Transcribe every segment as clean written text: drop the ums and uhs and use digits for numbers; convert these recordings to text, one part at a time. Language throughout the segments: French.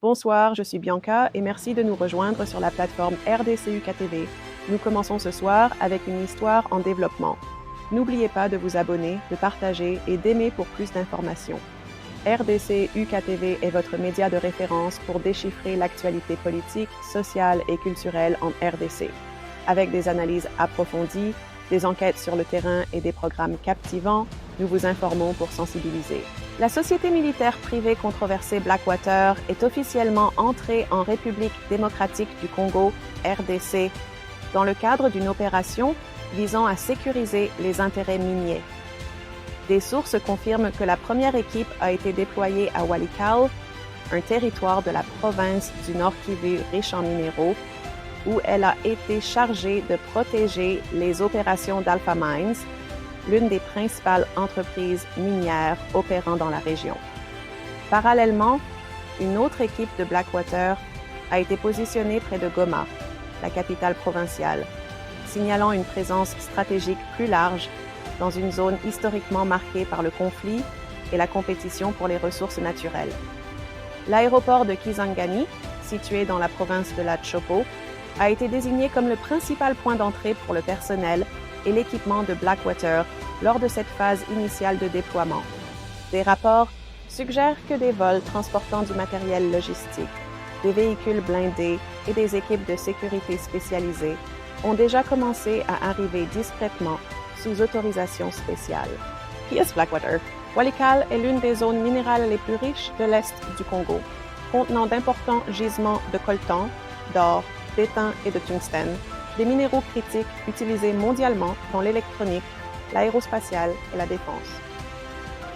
Bonsoir, je suis Bianca et merci de nous rejoindre sur la plateforme RDC-UQATV. Nous commençons ce soir avec une histoire en développement. N'oubliez pas de vous abonner, de partager et d'aimer pour plus d'informations. RDC-UQATV est votre média de référence pour déchiffrer l'actualité politique, sociale et culturelle en RDC. Avec des analyses approfondies, des enquêtes sur le terrain et des programmes captivants, nous vous informons pour sensibiliser. La société militaire privée controversée Blackwater est officiellement entrée en République démocratique du Congo, RDC, dans le cadre d'une opération visant à sécuriser les intérêts miniers. Des sources confirment que la première équipe a été déployée à Walikale, un territoire de la province du Nord-Kivu riche en minéraux, où elle a été chargée de protéger les opérations d'Alpha Mines, l'une des principales entreprises minières opérant dans la région. Parallèlement, une autre équipe de Blackwater a été positionnée près de Goma, la capitale provinciale, signalant une présence stratégique plus large dans une zone historiquement marquée par le conflit et la compétition pour les ressources naturelles. L'aéroport de Kisangani, situé dans la province de la Tshopo, a été désigné comme le principal point d'entrée pour le personnel et l'équipement de Blackwater lors de cette phase initiale de déploiement. Des rapports suggèrent que des vols transportant du matériel logistique, des véhicules blindés et des équipes de sécurité spécialisées ont déjà commencé à arriver discrètement sous autorisation spéciale. Qui est Blackwater? Walikale est l'une des zones minérales les plus riches de l'Est du Congo, contenant d'importants gisements de coltan, d'or, d'étain et de tungstène, des minéraux critiques utilisés mondialement dans l'électronique, l'aérospatiale et la défense.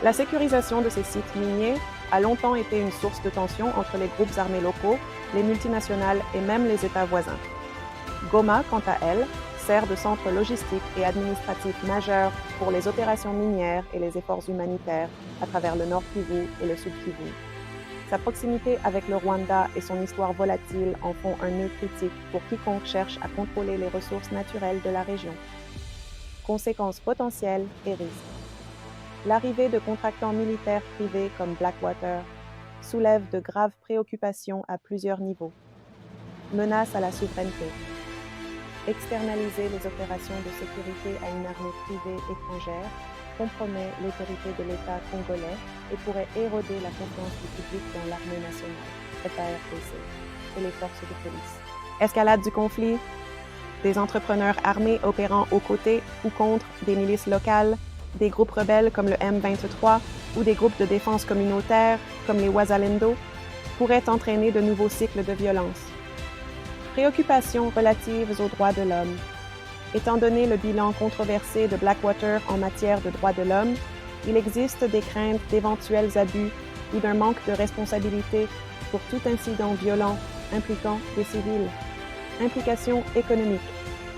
La sécurisation de ces sites miniers a longtemps été une source de tension entre les groupes armés locaux, les multinationales et même les États voisins. Goma, quant à elle, sert de centre logistique et administratif majeur pour les opérations minières et les efforts humanitaires à travers le Nord Kivu et le Sud Kivu. Sa proximité avec le Rwanda et son histoire volatile en font un nœud critique pour quiconque cherche à contrôler les ressources naturelles de la région. Conséquences potentielles et risques. L'arrivée de contractants militaires privés comme Blackwater soulève de graves préoccupations à plusieurs niveaux. Menace à la souveraineté. Externaliser les opérations de sécurité à une armée privée étrangère compromet l'autorité de l'État congolais et pourrait éroder la confiance du public dans l'armée nationale, FARDC, et les forces de police. Escalade du conflit. Des entrepreneurs armés opérant aux côtés ou contre des milices locales, des groupes rebelles comme le M23 ou des groupes de défense communautaire comme les Wazalendo pourraient entraîner de nouveaux cycles de violence. Préoccupations relatives aux droits de l'homme. Étant donné le bilan controversé de Blackwater en matière de droits de l'homme, il existe des craintes d'éventuels abus ou d'un manque de responsabilité pour tout incident violent impliquant des civils. Implications économiques.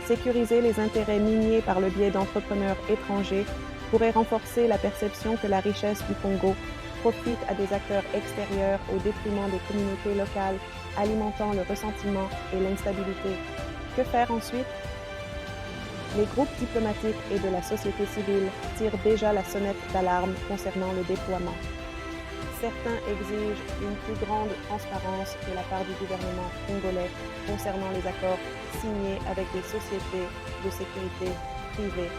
Sécuriser les intérêts miniers par le biais d'entrepreneurs étrangers pourrait renforcer la perception que la richesse du Congo profite à des acteurs extérieurs au détriment des communautés locales, alimentant le ressentiment et l'instabilité. Que faire ensuite? Les groupes diplomatiques et de la société civile tirent déjà la sonnette d'alarme concernant le déploiement. Certains exigent une plus grande transparence de la part du gouvernement congolais concernant les accords signés avec des sociétés de sécurité privées,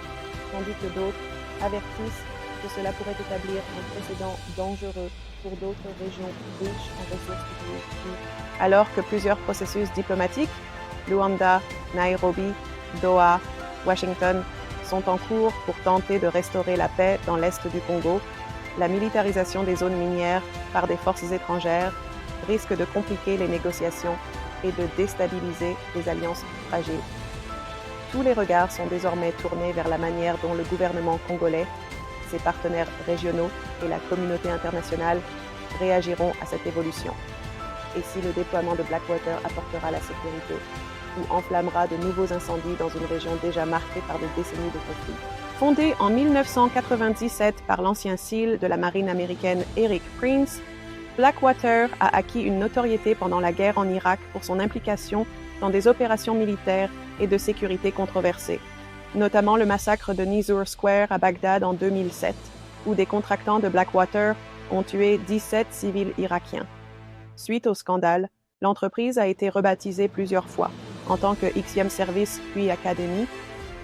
tandis que d'autres avertissent que cela pourrait établir un précédent dangereux pour d'autres régions riches en ressources publiques. Alors que plusieurs processus diplomatiques, Luanda, Nairobi, Doha, Washington, sont en cours pour tenter de restaurer la paix dans l'est du Congo, la militarisation des zones minières par des forces étrangères risque de compliquer les négociations et de déstabiliser les alliances fragiles. Tous les regards sont désormais tournés vers la manière dont le gouvernement congolais, ses partenaires régionaux et la communauté internationale réagiront à cette évolution. Et si le déploiement de Blackwater apportera la sécurité ou enflammera de nouveaux incendies dans une région déjà marquée par des décennies de conflits. Fondé en 1997 par l'ancien SEAL de la marine américaine Eric Prince, Blackwater a acquis une notoriété pendant la guerre en Irak pour son implication dans des opérations militaires et de sécurité controversées, notamment le massacre de Nisour Square à Bagdad en 2007, où des contractants de Blackwater ont tué 17 civils irakiens. Suite au scandale, l'entreprise a été rebaptisée plusieurs fois, en tant que Xiem Service puis Academy,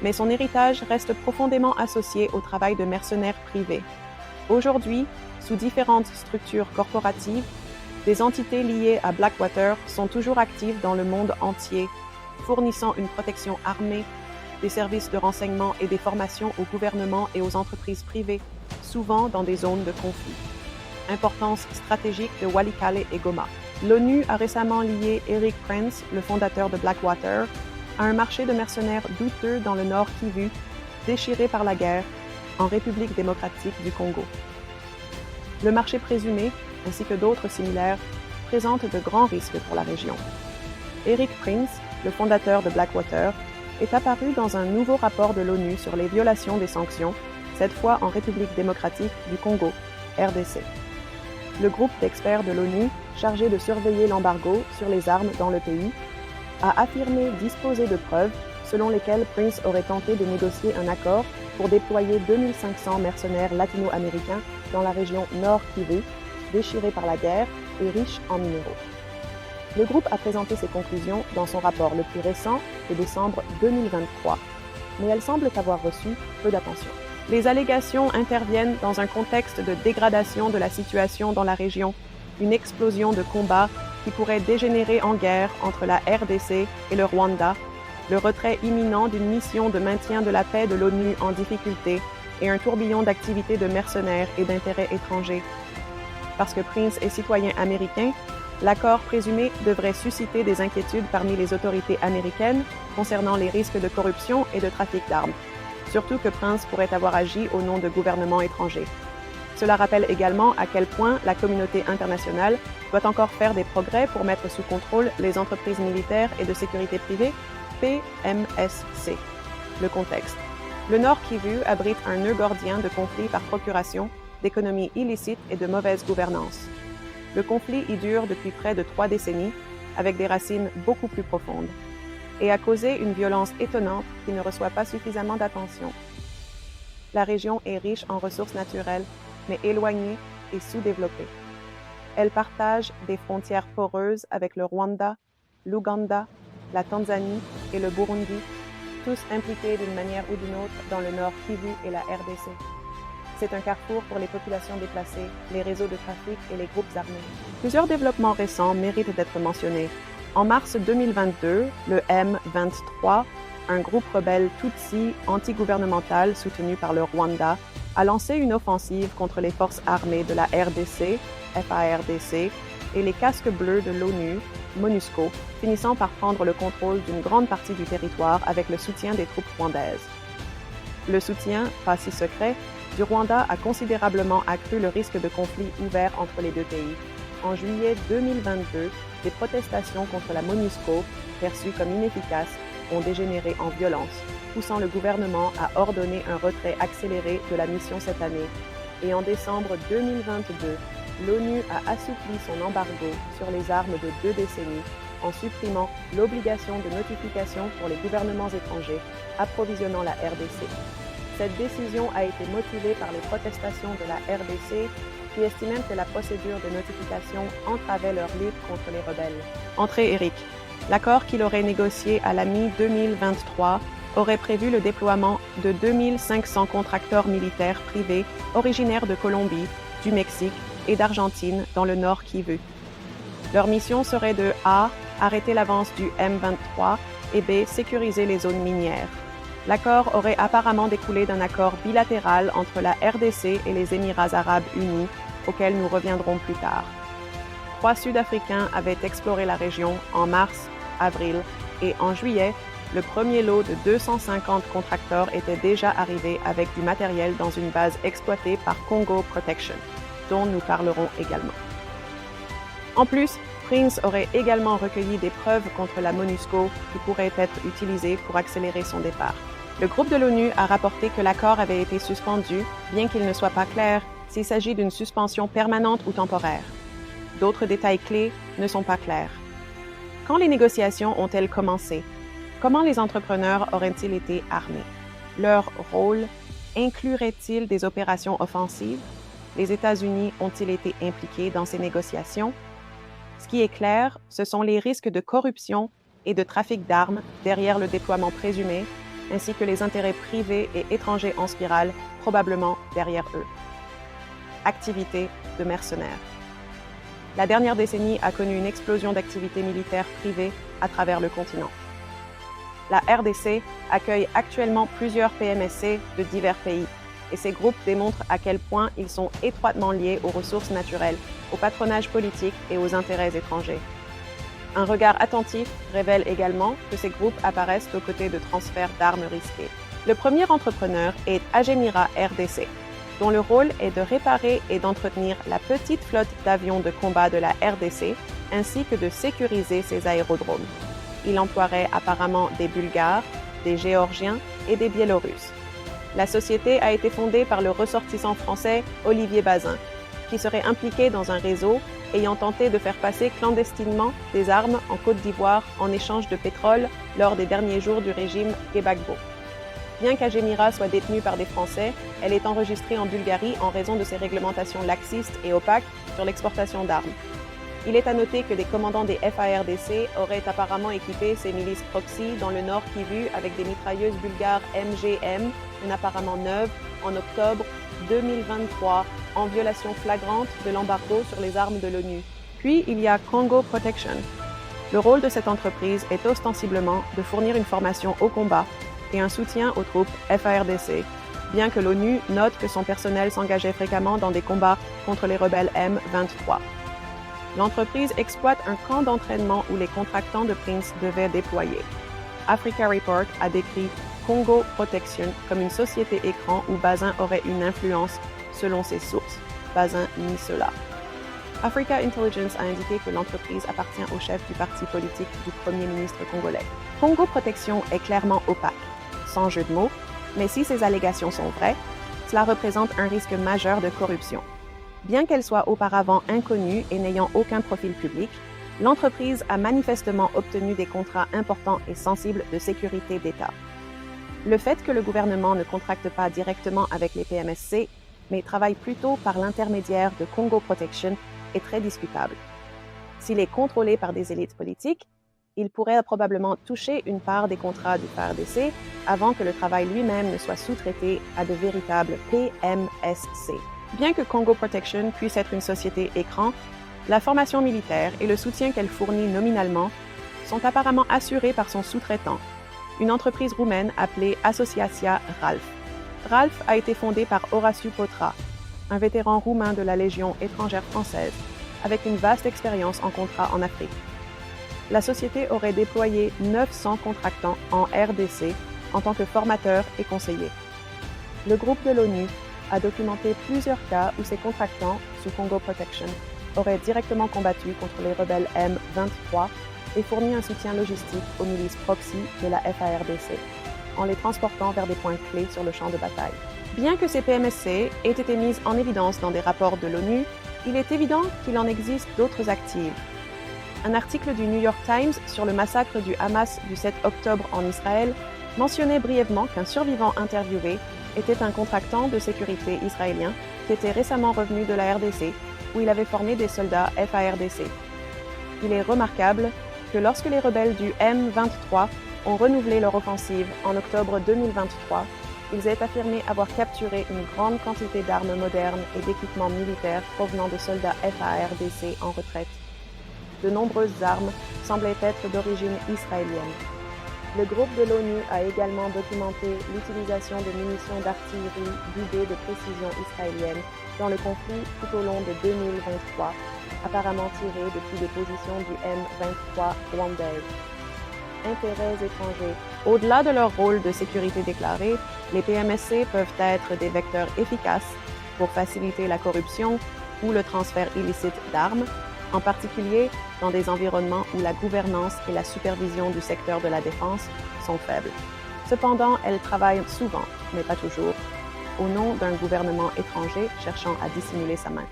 mais son héritage reste profondément associé au travail de mercenaires privés. Aujourd'hui, sous différentes structures corporatives, des entités liées à Blackwater sont toujours actives dans le monde entier, fournissant une protection armée, des services de renseignement et des formations aux gouvernements et aux entreprises privées, souvent dans des zones de conflit. Importance stratégique de Walikale et Goma. L'ONU a récemment lié Eric Prince, le fondateur de Blackwater, à un marché de mercenaires douteux dans le Nord Kivu, déchiré par la guerre, en République démocratique du Congo. Le marché présumé, ainsi que d'autres similaires, présente de grands risques pour la région. Eric Prince, le fondateur de Blackwater, est apparu dans un nouveau rapport de l'ONU sur les violations des sanctions, cette fois en République démocratique du Congo, RDC. Le groupe d'experts de l'ONU, chargé de surveiller l'embargo sur les armes dans le pays, a affirmé disposer de preuves selon lesquelles Prince aurait tenté de négocier un accord pour déployer 2500 mercenaires latino-américains dans la région Nord Kivu, déchirée par la guerre et riche en minéraux. Le groupe a présenté ses conclusions dans son rapport le plus récent de décembre 2023, mais elles semblent avoir reçu peu d'attention. Les allégations interviennent dans un contexte de dégradation de la situation dans la région, une explosion de combats qui pourrait dégénérer en guerre entre la RDC et le Rwanda, le retrait imminent d'une mission de maintien de la paix de l'ONU en difficulté et un tourbillon d'activités de mercenaires et d'intérêts étrangers. Parce que Prince est citoyen américain, l'accord présumé devrait susciter des inquiétudes parmi les autorités américaines concernant les risques de corruption et de trafic d'armes, surtout que Prince pourrait avoir agi au nom de gouvernements étrangers. Cela rappelle également à quel point la communauté internationale doit encore faire des progrès pour mettre sous contrôle les entreprises militaires et de sécurité privée, PMSC. Le contexte. Le Nord Kivu abrite un nœud gordien de conflits par procuration, d'économie illicite et de mauvaise gouvernance. Le conflit y dure depuis près de 3 décennies, avec des racines beaucoup plus profondes, et a causé une violence étonnante qui ne reçoit pas suffisamment d'attention. La région est riche en ressources naturelles, mais éloignée et sous-développée. Elle partage des frontières poreuses avec le Rwanda, l'Ouganda, la Tanzanie et le Burundi, tous impliqués d'une manière ou d'une autre dans le Nord Kivu et la RDC. C'est un carrefour pour les populations déplacées, les réseaux de trafic et les groupes armés. Plusieurs développements récents méritent d'être mentionnés. En mars 2022, le M23, un groupe rebelle Tutsi anti-gouvernemental soutenu par le Rwanda, a lancé une offensive contre les forces armées de la RDC, FARDC, et les casques bleus de l'ONU, MONUSCO, finissant par prendre le contrôle d'une grande partie du territoire avec le soutien des troupes rwandaises. Le soutien, pas si secret, du Rwanda a considérablement accru le risque de conflit ouvert entre les deux pays. En juillet 2022, des protestations contre la MONUSCO, perçues comme inefficaces, ont dégénéré en violence, poussant le gouvernement à ordonner un retrait accéléré de la mission cette année. Et en décembre 2022, l'ONU a assoupli son embargo sur les armes de 2 décennies en supprimant l'obligation de notification pour les gouvernements étrangers approvisionnant la RDC. Cette décision a été motivée par les protestations de la RDC qui estimaient que la procédure de notification entravait leur lutte contre les rebelles. Entrée Eric. L'accord qu'il aurait négocié à la mi-2023 aurait prévu le déploiement de 2500 contracteurs militaires privés originaires de Colombie, du Mexique et d'Argentine dans le Nord Kivu. Leur mission serait de A. Arrêter l'avance du M23 et B. Sécuriser les zones minières. L'accord aurait apparemment découlé d'un accord bilatéral entre la RDC et les Émirats arabes unis, auquel nous reviendrons plus tard. 3 Sud-Africains avaient exploré la région en mars, avril et en juillet. Le premier lot de 250 contracteurs était déjà arrivé avec du matériel dans une base exploitée par Congo Protection, dont nous parlerons également. En plus, Prince aurait également recueilli des preuves contre la MONUSCO qui pourraient être utilisées pour accélérer son départ. Le groupe de l'ONU a rapporté que l'accord avait été suspendu, bien qu'il ne soit pas clair s'il s'agit d'une suspension permanente ou temporaire. D'autres détails clés ne sont pas clairs. Quand les négociations ont-elles commencé? Comment les entrepreneurs auraient-ils été armés? Leur rôle inclurait-il des opérations offensives? Les États-Unis ont-ils été impliqués dans ces négociations? Ce qui est clair, ce sont les risques de corruption et de trafic d'armes derrière le déploiement présumé, ainsi que les intérêts privés et étrangers en spirale, probablement derrière eux. Activités de mercenaires. La dernière décennie a connu une explosion d'activités militaires privées à travers le continent. La RDC accueille actuellement plusieurs PMSC de divers pays, et ces groupes démontrent à quel point ils sont étroitement liés aux ressources naturelles, au patronage politique et aux intérêts étrangers. Un regard attentif révèle également que ces groupes apparaissent aux côtés de transferts d'armes risqués. Le premier entrepreneur est Agemira RDC, dont le rôle est de réparer et d'entretenir la petite flotte d'avions de combat de la RDC, ainsi que de sécuriser ses aérodromes. Il emploierait apparemment des Bulgares, des Géorgiens et des Biélorusses. La société a été fondée par le ressortissant français Olivier Bazin, qui serait impliqué dans un réseau ayant tenté de faire passer clandestinement des armes en Côte d'Ivoire en échange de pétrole lors des derniers jours du régime Gbagbo. Bien qu'Agemira soit détenue par des Français, elle est enregistrée en Bulgarie en raison de ses réglementations laxistes et opaques sur l'exportation d'armes. Il est à noter que des commandants des FARDC auraient apparemment équipé ces milices proxy dans le Nord Kivu avec des mitrailleuses bulgares MGM, une apparemment neuve, en octobre 2023, en violation flagrante de l'embargo sur les armes de l'ONU. Puis il y a Congo Protection. Le rôle de cette entreprise est ostensiblement de fournir une formation au combat et un soutien aux troupes FARDC, bien que l'ONU note que son personnel s'engageait fréquemment dans des combats contre les rebelles M23. L'entreprise exploite un camp d'entraînement où les contractants de Prince devaient déployer. Africa Report a décrit Congo Protection comme une société écran où Bazin aurait une influence selon ses sources. Bazin nie cela. Africa Intelligence a indiqué que l'entreprise appartient au chef du parti politique du premier ministre congolais. Congo Protection est clairement opaque, sans jeu de mots, mais si ces allégations sont vraies, cela représente un risque majeur de corruption. Bien qu'elle soit auparavant inconnue et n'ayant aucun profil public, l'entreprise a manifestement obtenu des contrats importants et sensibles de sécurité d'État. Le fait que le gouvernement ne contracte pas directement avec les PMSC, mais travaille plutôt par l'intermédiaire de Congo Protection, est très discutable. S'il est contrôlé par des élites politiques, il pourrait probablement toucher une part des contrats du FARDC avant que le travail lui-même ne soit sous-traité à de véritables PMSC. Bien que Congo Protection puisse être une société écran, la formation militaire et le soutien qu'elle fournit nominalement sont apparemment assurés par son sous-traitant, une entreprise roumaine appelée Asociația Ralf. Ralf a été fondée par Horaciu Potra, un vétéran roumain de la Légion étrangère française, avec une vaste expérience en contrat en Afrique. La société aurait déployé 900 contractants en RDC en tant que formateurs et conseillers. Le groupe de l'ONU a documenté plusieurs cas où ces contractants, sous Congo Protection, auraient directement combattu contre les rebelles M23 et fourni un soutien logistique aux milices proxy de la FARDC, en les transportant vers des points clés sur le champ de bataille. Bien que ces PMSC aient été mises en évidence dans des rapports de l'ONU, il est évident qu'il en existe d'autres actives. Un article du New York Times sur le massacre du Hamas du 7 octobre en Israël mentionnait brièvement qu'un survivant interviewé était un contractant de sécurité israélien qui était récemment revenu de la RDC, où il avait formé des soldats FARDC. Il est remarquable que lorsque les rebelles du M23 ont renouvelé leur offensive en octobre 2023, ils aient affirmé avoir capturé une grande quantité d'armes modernes et d'équipements militaires provenant de soldats FARDC en retraite. De nombreuses armes semblaient être d'origine israélienne. Le groupe de l'ONU a également documenté l'utilisation de munitions d'artillerie guidée de précision israélienne dans le conflit tout au long de 2023, apparemment tirées depuis des positions du M23 rwandais. Intérêts étrangers. Au-delà de leur rôle de sécurité déclarée, les PMSC peuvent être des vecteurs efficaces pour faciliter la corruption ou le transfert illicite d'armes, en particulier dans des environnements où la gouvernance et la supervision du secteur de la défense sont faibles. Cependant, elles travaillent souvent, mais pas toujours, au nom d'un gouvernement étranger cherchant à dissimuler sa main.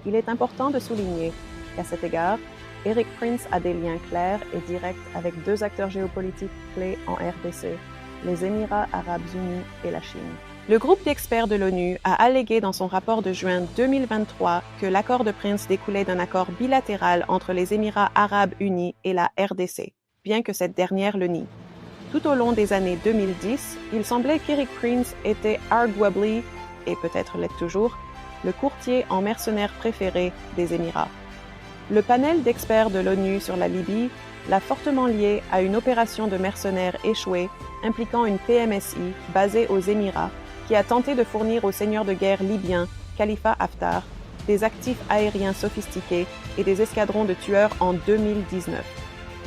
Il est important de souligner qu'à cet égard, Erik Prince a des liens clairs et directs avec deux acteurs géopolitiques clés en RDC, les Émirats arabes unis et la Chine. Le groupe d'experts de l'ONU a allégué dans son rapport de juin 2023 que l'accord de Prince découlait d'un accord bilatéral entre les Émirats arabes unis et la RDC, bien que cette dernière le nie. Tout au long des années 2010, il semblait qu'Erik Prince était arguably, et peut-être l'est toujours, le courtier en mercenaires préféré des Émirats. Le panel d'experts de l'ONU sur la Libye l'a fortement lié à une opération de mercenaires échouée impliquant une PMSI basée aux Émirats qui a tenté de fournir au seigneur de guerre libyen, Khalifa Haftar, des actifs aériens sophistiqués et des escadrons de tueurs en 2019.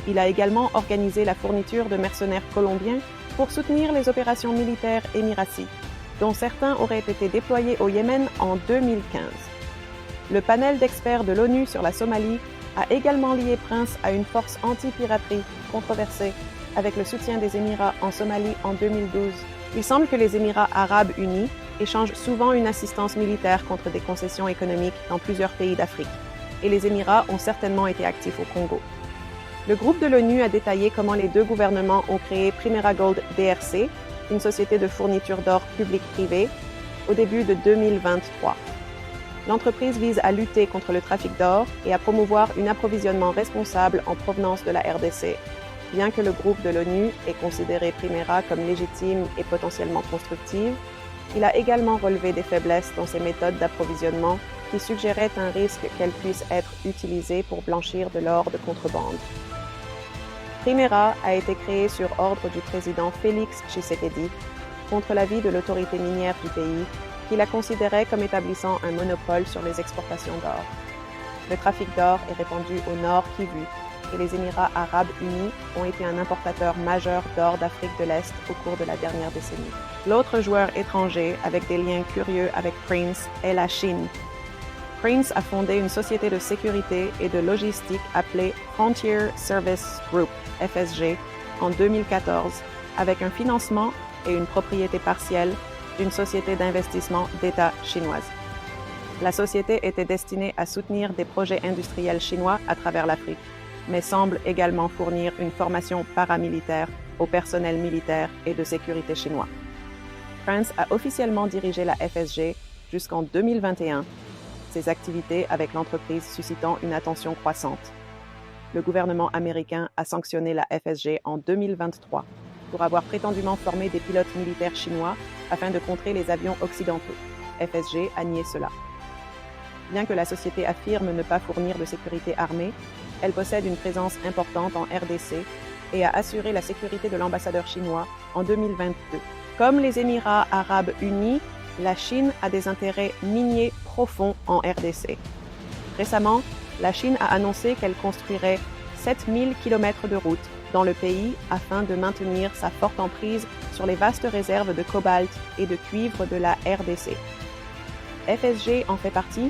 Il a également organisé la fourniture de mercenaires colombiens pour soutenir les opérations militaires émiraties, dont certains auraient été déployés au Yémen en 2015. Le panel d'experts de l'ONU sur la Somalie a également lié Prince à une force anti-piraterie controversée avec le soutien des Émirats en Somalie en 2012. Il semble que les Émirats arabes unis échangent souvent une assistance militaire contre des concessions économiques dans plusieurs pays d'Afrique, et les Émirats ont certainement été actifs au Congo. Le groupe de l'ONU a détaillé comment les deux gouvernements ont créé Primera Gold DRC, une société de fourniture d'or public-privé, au début de 2023. L'entreprise vise à lutter contre le trafic d'or et à promouvoir un approvisionnement responsable en provenance de la RDC. Bien que le groupe de l'ONU ait considéré Primera comme légitime et potentiellement constructive, il a également relevé des faiblesses dans ses méthodes d'approvisionnement qui suggéraient un risque qu'elles puissent être utilisées pour blanchir de l'or de contrebande. Primera a été créé sur ordre du président Félix Tshisekedi, contre l'avis de l'autorité minière du pays, qui la considérait comme établissant un monopole sur les exportations d'or. Le trafic d'or est répandu au nord Kivu, et les Émirats arabes unis ont été un importateur majeur d'or d'Afrique de l'Est au cours de la dernière décennie. L'autre joueur étranger avec des liens curieux avec Prince est la Chine. Prince a fondé une société de sécurité et de logistique appelée Frontier Service Group, FSG, en 2014, avec un financement et une propriété partielle d'une société d'investissement d'État chinoise. La société était destinée à soutenir des projets industriels chinois à travers l'Afrique, mais semble également fournir une formation paramilitaire au personnel militaire et de sécurité chinois. Prince a officiellement dirigé la FSG jusqu'en 2021, ses activités avec l'entreprise suscitant une attention croissante. Le gouvernement américain a sanctionné la FSG en 2023 pour avoir prétendument formé des pilotes militaires chinois afin de contrer les avions occidentaux. FSG a nié cela. Bien que la société affirme ne pas fournir de sécurité armée, elle possède une présence importante en RDC et a assuré la sécurité de l'ambassadeur chinois en 2022. Comme les Émirats arabes unis, la Chine a des intérêts miniers profonds en RDC. Récemment, la Chine a annoncé qu'elle construirait 7000 km de routes dans le pays afin de maintenir sa forte emprise sur les vastes réserves de cobalt et de cuivre de la RDC. FSG en fait partie,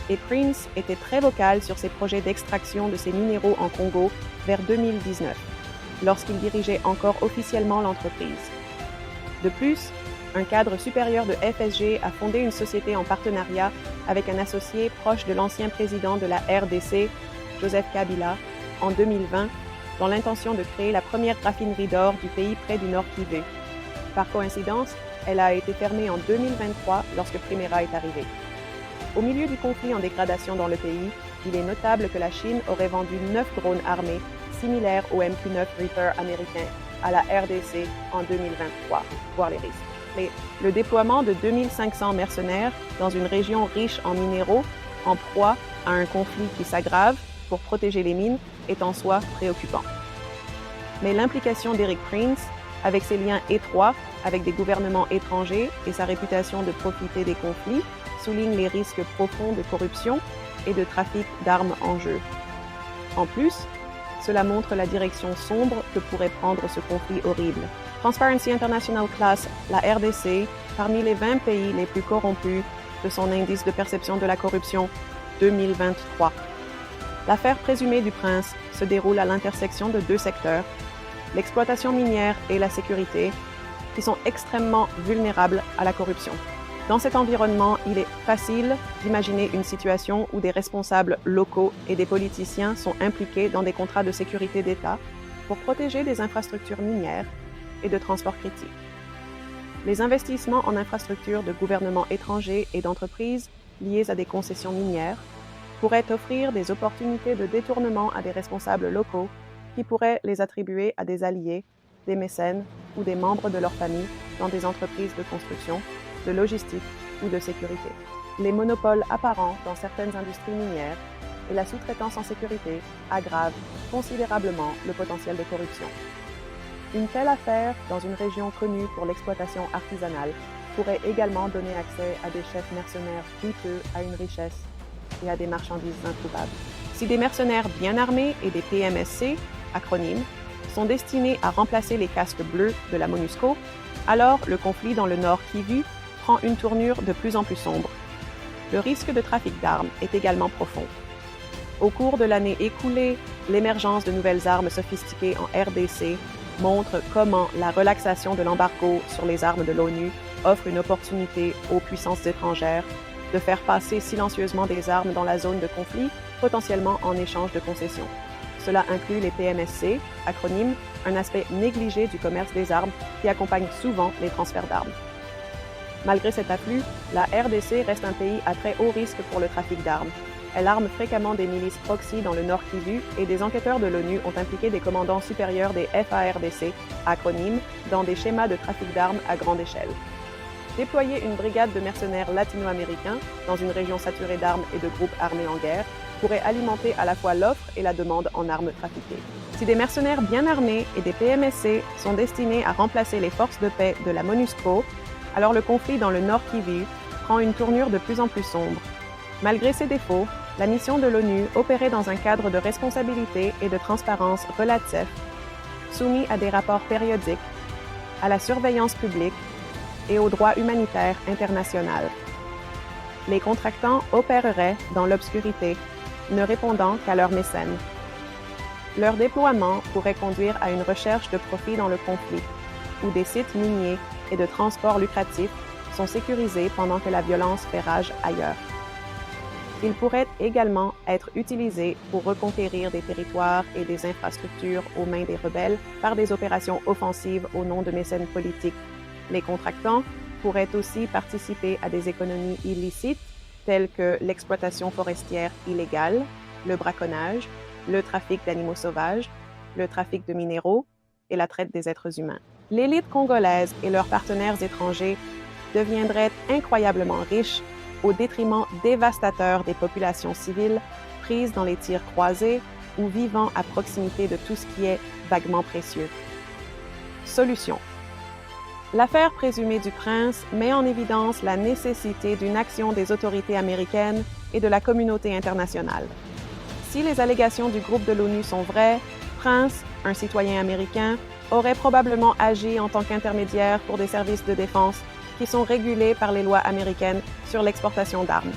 et Prince était très vocal sur ses projets d'extraction de ces minéraux en Congo vers 2019, lorsqu'il dirigeait encore officiellement l'entreprise. De plus, un cadre supérieur de FSG a fondé une société en partenariat avec un associé proche de l'ancien président de la RDC, Joseph Kabila, en 2020, dans l'intention de créer la première raffinerie d'or du pays près du Nord Kivu. Par coïncidence, elle a été fermée en 2023 lorsque Primera est arrivé. Au milieu du conflit en dégradation dans le pays, il est notable que la Chine aurait vendu 9 drones armés similaires au MQ-9 Reaper américain à la RDC en 2023, voir les risques. Le déploiement de 2500 mercenaires dans une région riche en minéraux, en proie à un conflit qui s'aggrave pour protéger les mines, est en soi préoccupant. Mais l'implication d'Erik Prince, avec ses liens étroits avec des gouvernements étrangers et sa réputation de profiter des conflits, souligne les risques profonds de corruption et de trafic d'armes en jeu. En plus, cela montre la direction sombre que pourrait prendre ce conflit horrible. Transparency International classe la RDC parmi les 20 pays les plus corrompus de son indice de perception de la corruption 2023. L'affaire présumée du prince se déroule à l'intersection de deux secteurs, l'exploitation minière et la sécurité, qui sont extrêmement vulnérables à la corruption. Dans cet environnement, il est facile d'imaginer une situation où des responsables locaux et des politiciens sont impliqués dans des contrats de sécurité d'État pour protéger des infrastructures minières et de transport critique. Les investissements en infrastructures de gouvernements étrangers et d'entreprises liés à des concessions minières pourraient offrir des opportunités de détournement à des responsables locaux qui pourraient les attribuer à des alliés, des mécènes ou des membres de leur famille dans des entreprises de construction, de logistique ou de sécurité. Les monopoles apparents dans certaines industries minières et la sous-traitance en sécurité aggravent considérablement le potentiel de corruption. Une telle affaire dans une région connue pour l'exploitation artisanale pourrait également donner accès à des chefs mercenaires douteux à une richesse et à des marchandises introuvables. Si des mercenaires bien armés et des PMSC, acronymes, sont destinés à remplacer les casques bleus de la MONUSCO, alors le conflit dans le Nord Kivu prend une tournure de plus en plus sombre. Le risque de trafic d'armes est également profond. Au cours de l'année écoulée, l'émergence de nouvelles armes sophistiquées en RDC montre comment la relaxation de l'embargo sur les armes de l'ONU offre une opportunité aux puissances étrangères de faire passer silencieusement des armes dans la zone de conflit, potentiellement en échange de concessions. Cela inclut les PMSC, acronymes, un aspect négligé du commerce des armes qui accompagne souvent les transferts d'armes. Malgré cet afflux, la RDC reste un pays à très haut risque pour le trafic d'armes. Elle arme fréquemment des milices proxy dans le Nord Kivu et des enquêteurs de l'ONU ont impliqué des commandants supérieurs des FARDC, acronymes, dans des schémas de trafic d'armes à grande échelle. Déployer une brigade de mercenaires latino-américains dans une région saturée d'armes et de groupes armés en guerre pourrait alimenter à la fois l'offre et la demande en armes trafiquées. Si des mercenaires bien armés et des PMSC sont destinés à remplacer les forces de paix de la MONUSCO, alors le conflit dans le Nord Kivu prend une tournure de plus en plus sombre. Malgré ses défauts, la mission de l'ONU opérait dans un cadre de responsabilité et de transparence relatif, soumis à des rapports périodiques, à la surveillance publique et au droit humanitaire international. Les contractants opéreraient dans l'obscurité, ne répondant qu'à leurs mécènes. Leur déploiement pourrait conduire à une recherche de profit dans le conflit, où des sites miniers et de transport lucratifs sont sécurisés pendant que la violence fait rage ailleurs. Ils pourraient également être utilisés pour reconquérir des territoires et des infrastructures aux mains des rebelles par des opérations offensives au nom de mécènes politiques. Les contractants pourraient aussi participer à des économies illicites telles que l'exploitation forestière illégale, le braconnage, le trafic d'animaux sauvages, le trafic de minéraux et la traite des êtres humains. L'élite congolaise et leurs partenaires étrangers deviendraient incroyablement riches au détriment dévastateur des populations civiles prises dans les tirs croisés ou vivant à proximité de tout ce qui est vaguement précieux. Solution. L'affaire présumée du prince met en évidence la nécessité d'une action des autorités américaines et de la communauté internationale. Si les allégations du groupe de l'ONU sont vraies, Prince, un citoyen américain, aurait probablement agi en tant qu'intermédiaire pour des services de défense qui sont régulés par les lois américaines sur l'exportation d'armes.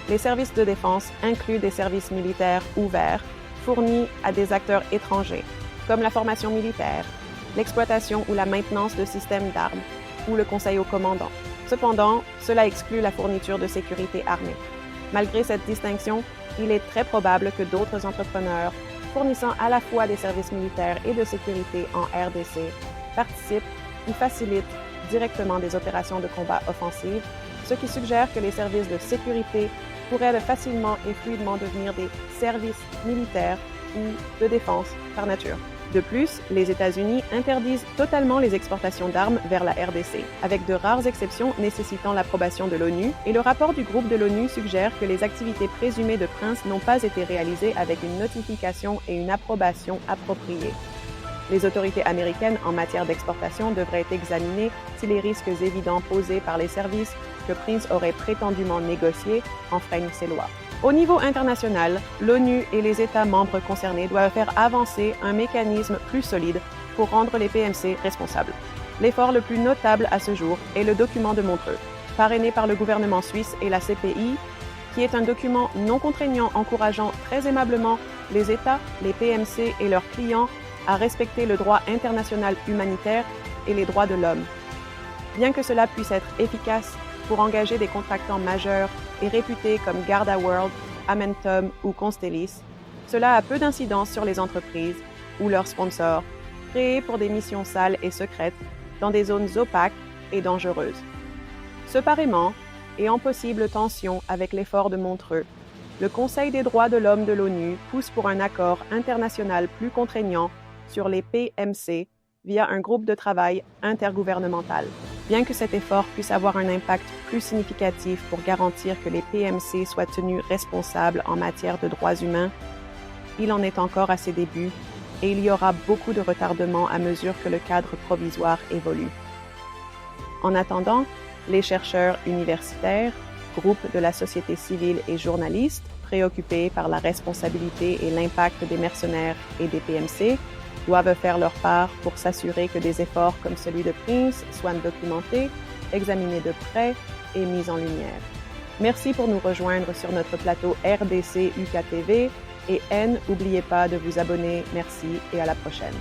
Les services de défense incluent des services militaires ouverts, fournis à des acteurs étrangers, comme la formation militaire, l'exploitation ou la maintenance de systèmes d'armes, ou le conseil au commandant. Cependant, cela exclut la fourniture de sécurité armée. Malgré cette distinction, il est très probable que d'autres entrepreneurs, fournissant à la fois des services militaires et de sécurité en RDC, participent ou facilitent directement des opérations de combat offensives, ce qui suggère que les services de sécurité pourraient facilement et fluidement devenir des services militaires ou de défense par nature. De plus, les États-Unis interdisent totalement les exportations d'armes vers la RDC, avec de rares exceptions nécessitant l'approbation de l'ONU, et le rapport du groupe de l'ONU suggère que les activités présumées de Prince n'ont pas été réalisées avec une notification et une approbation appropriées. Les autorités américaines en matière d'exportation devraient examiner si les risques évidents posés par les services que Prince aurait prétendument négociés enfreignent ces lois. Au niveau international, l'ONU et les États membres concernés doivent faire avancer un mécanisme plus solide pour rendre les PMC responsables. L'effort le plus notable à ce jour est le document de Montreux, parrainé par le gouvernement suisse et la CPI, qui est un document non contraignant encourageant très aimablement les États, les PMC et leurs clients à respecter le droit international humanitaire et les droits de l'homme. Bien que cela puisse être efficace pour engager des contractants majeurs et réputés comme Garda World, Amentum ou Constellis, cela a peu d'incidence sur les entreprises ou leurs sponsors créés pour des missions sales et secrètes dans des zones opaques et dangereuses. Séparément, et en possible tension avec l'effort de Montreux, le Conseil des droits de l'homme de l'ONU pousse pour un accord international plus contraignant sur les PMC via un groupe de travail intergouvernemental. Bien que cet effort puisse avoir un impact plus significatif pour garantir que les PMC soient tenus responsables en matière de droits humains, il en est encore à ses débuts et il y aura beaucoup de retardements à mesure que le cadre provisoire évolue. En attendant, les chercheurs universitaires, groupes de la société civile et journalistes préoccupés par la responsabilité et l'impact des mercenaires et des PMC doivent faire leur part pour s'assurer que des efforts comme celui de Prince soient documentés, examinés de près et mis en lumière. Merci pour nous rejoindre sur notre plateau RDC UKTV et N, n'oubliez pas de vous abonner. Merci et à la prochaine.